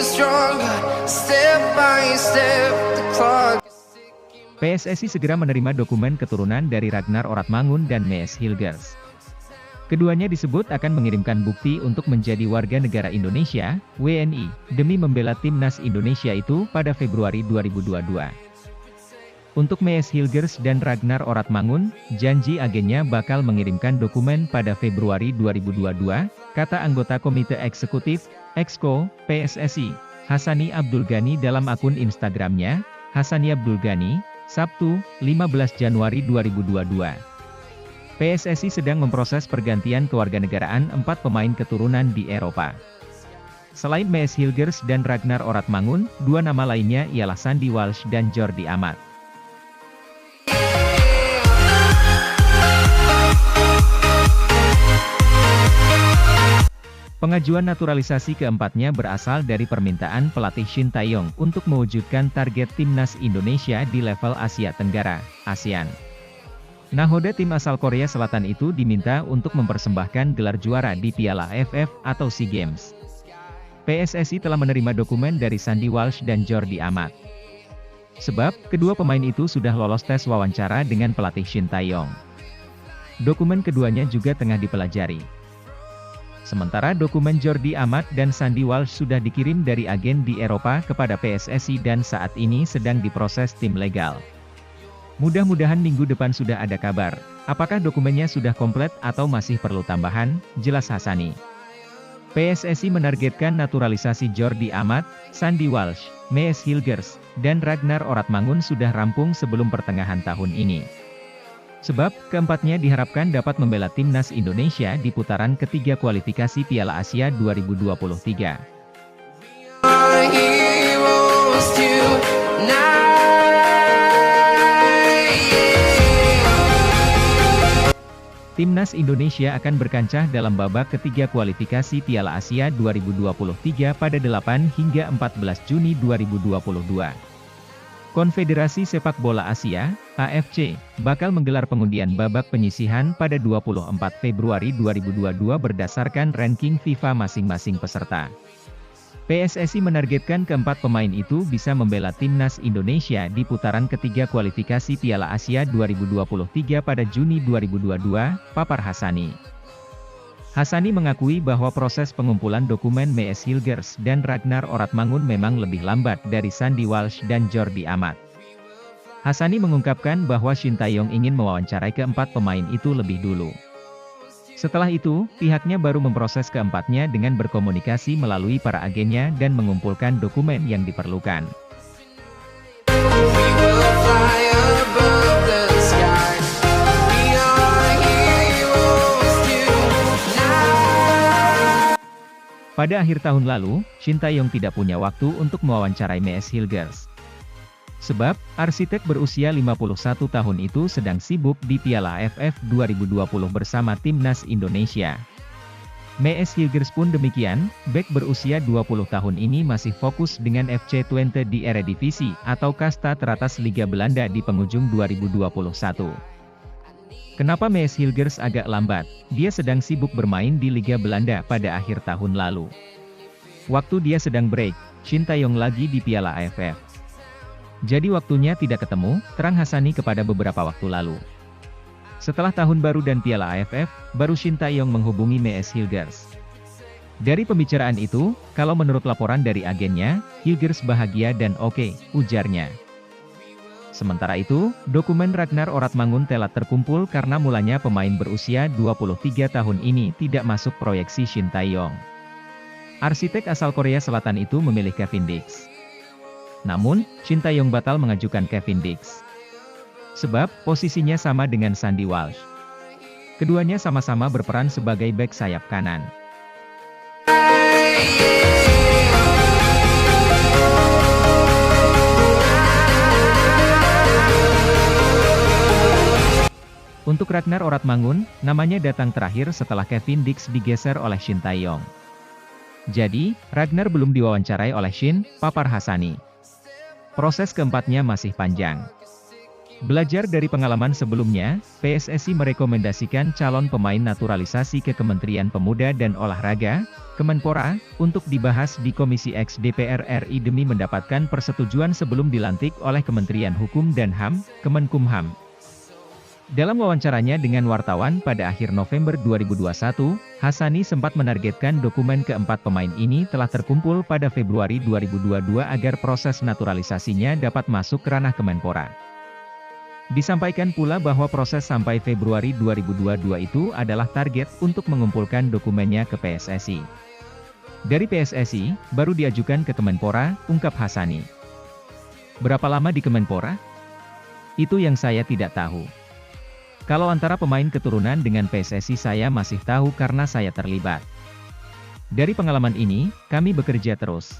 stronger, step by step, the clock. PSSI segera menerima dokumen keturunan dari Ragnar Oratmangun dan Mees Hilgers. Keduanya disebut akan mengirimkan bukti untuk menjadi warga negara Indonesia, WNI, demi membela timnas Indonesia itu pada Februari 2022. Untuk Mees Hilgers dan Ragnar Oratmangun, janji agennya bakal mengirimkan dokumen pada Februari 2022, kata anggota Komite Eksekutif, Exco, PSSI, Hassani Abdul Ghani dalam akun Instagramnya, Hassani Abdul Ghani, Sabtu, 15 Januari 2022. PSSI sedang memproses pergantian kewarganegaraan 4 pemain keturunan di Eropa. Selain Mees Hilgers dan Ragnar Oratmangun, 2 nama lainnya ialah Sandy Walsh dan Jordi Amat. Pengajuan naturalisasi keempatnya berasal dari permintaan pelatih Shin Tae-yong untuk mewujudkan target timnas Indonesia di level Asia Tenggara, ASEAN. Nahoda tim asal Korea Selatan itu diminta untuk mempersembahkan gelar juara di Piala AFF atau SEA Games. PSSI telah menerima dokumen dari Sandy Walsh dan Jordi Amat. Sebab, kedua pemain itu sudah lolos tes wawancara dengan pelatih Shin Tae-yong. Dokumen keduanya juga tengah dipelajari. Sementara dokumen Jordi Amat dan Sandy Walsh sudah dikirim dari agen di Eropa kepada PSSI dan saat ini sedang diproses tim legal. Mudah-mudahan minggu depan sudah ada kabar. Apakah dokumennya sudah komplit atau masih perlu tambahan, jelas Hassani. PSSI menargetkan naturalisasi Jordi Amat, Sandy Walsh, Mees Hilgers, dan Ragnar Oratmangun sudah rampung sebelum pertengahan tahun ini. Sebab, keempatnya diharapkan dapat membela timnas Indonesia di putaran ketiga kualifikasi Piala Asia 2023. Timnas Indonesia akan berkancah dalam babak ketiga kualifikasi Piala Asia 2023 pada 8 hingga 14 Juni 2022. Konfederasi Sepak Bola Asia, AFC, bakal menggelar pengundian babak penyisihan pada 24 Februari 2022 berdasarkan ranking FIFA masing-masing peserta. PSSI menargetkan keempat pemain itu bisa membela timnas Indonesia di putaran ketiga kualifikasi Piala Asia 2023 pada Juni 2022, papar Hassani. Hassani mengakui bahwa proses pengumpulan dokumen Mees Hilgers dan Ragnar Oratmangun memang lebih lambat dari Sandy Walsh dan Jordi Amat. Hassani mengungkapkan bahwa Shin Tae-yong ingin mewawancarai keempat pemain itu lebih dulu. Setelah itu, pihaknya baru memproses keempatnya dengan berkomunikasi melalui para agennya dan mengumpulkan dokumen yang diperlukan. Pada akhir tahun lalu, Shin Tae-yong tidak punya waktu untuk mewawancarai Mees Hilgers. Sebab, arsitek berusia 51 tahun itu sedang sibuk di Piala AFF 2020 bersama timnas Indonesia. Mees Hilgers pun demikian, bek berusia 20 tahun ini masih fokus dengan FC Twente di Eredivisie atau kasta teratas Liga Belanda di penghujung 2021. Kenapa Mees Hilgers agak lambat? Dia sedang sibuk bermain di Liga Belanda pada akhir tahun lalu. Waktu dia sedang break, Shin Tae-yong lagi di Piala AFF. Jadi waktunya tidak ketemu, terang Hassani kepada beberapa waktu lalu. Setelah tahun baru dan Piala AFF, baru Shin Tae-yong menghubungi Mees Hilgers. Dari pembicaraan itu, kalau menurut laporan dari agennya, Hilgers bahagia dan oke, ujarnya. Sementara itu, dokumen Ragnar Oratmangun telah terkumpul karena mulanya pemain berusia 23 tahun ini tidak masuk proyeksi Shin Tae-yong. Arsitek asal Korea Selatan itu memilih Kevin Dix. Namun, Shin Tae-yong batal mengajukan Kevin Dix. Sebab, posisinya sama dengan Sandy Walsh. Keduanya sama-sama berperan sebagai bek sayap kanan. Untuk Ragnar Oratmangun, namanya datang terakhir setelah Kevin Dix digeser oleh Shin Tae-yong. Jadi, Ragnar belum diwawancarai oleh Shin, papar Hassani. Proses keempatnya masih panjang. Belajar dari pengalaman sebelumnya, PSSI merekomendasikan calon pemain naturalisasi ke Kementerian Pemuda dan Olahraga, Kemenpora, untuk dibahas di Komisi X DPR RI demi mendapatkan persetujuan sebelum dilantik oleh Kementerian Hukum dan HAM, Kemenkumham. Dalam wawancaranya dengan wartawan pada akhir November 2021, Hassani sempat menargetkan dokumen keempat pemain ini telah terkumpul pada Februari 2022 agar proses naturalisasinya dapat masuk ke ranah Kemenpora. Disampaikan pula bahwa proses sampai Februari 2022 itu adalah target untuk mengumpulkan dokumennya ke PSSI. Dari PSSI, baru diajukan ke Kemenpora, ungkap Hassani. Berapa lama di Kemenpora? Itu yang saya tidak tahu. Kalau antara pemain keturunan dengan PSSI saya masih tahu karena saya terlibat. Dari pengalaman ini, kami bekerja terus.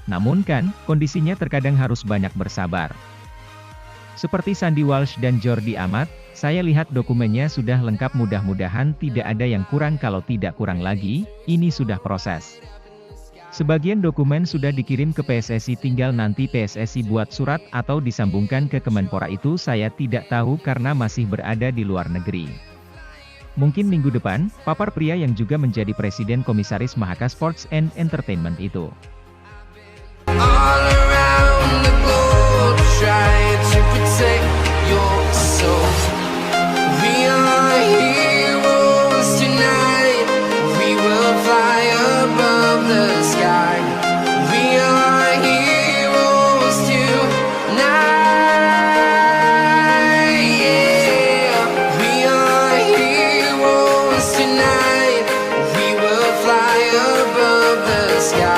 Namun kan, kondisinya terkadang harus banyak bersabar. Seperti Sandy Walsh dan Jordi Amat, saya lihat dokumennya sudah lengkap, mudah-mudahan tidak ada yang kurang, kalau tidak kurang lagi, ini sudah proses. Sebagian dokumen sudah dikirim ke PSSI, tinggal nanti PSSI buat surat atau disambungkan ke Kemenpora, itu saya tidak tahu karena masih berada di luar negeri. Mungkin minggu depan, papar pria yang juga menjadi Presiden Komisaris Mahaka Sports and Entertainment itu. All around the globe, try to protect your soul. We are heroes tonight. We will fly above the sky. We are heroes tonight. Yeah, we are heroes tonight. We will fly above the sky.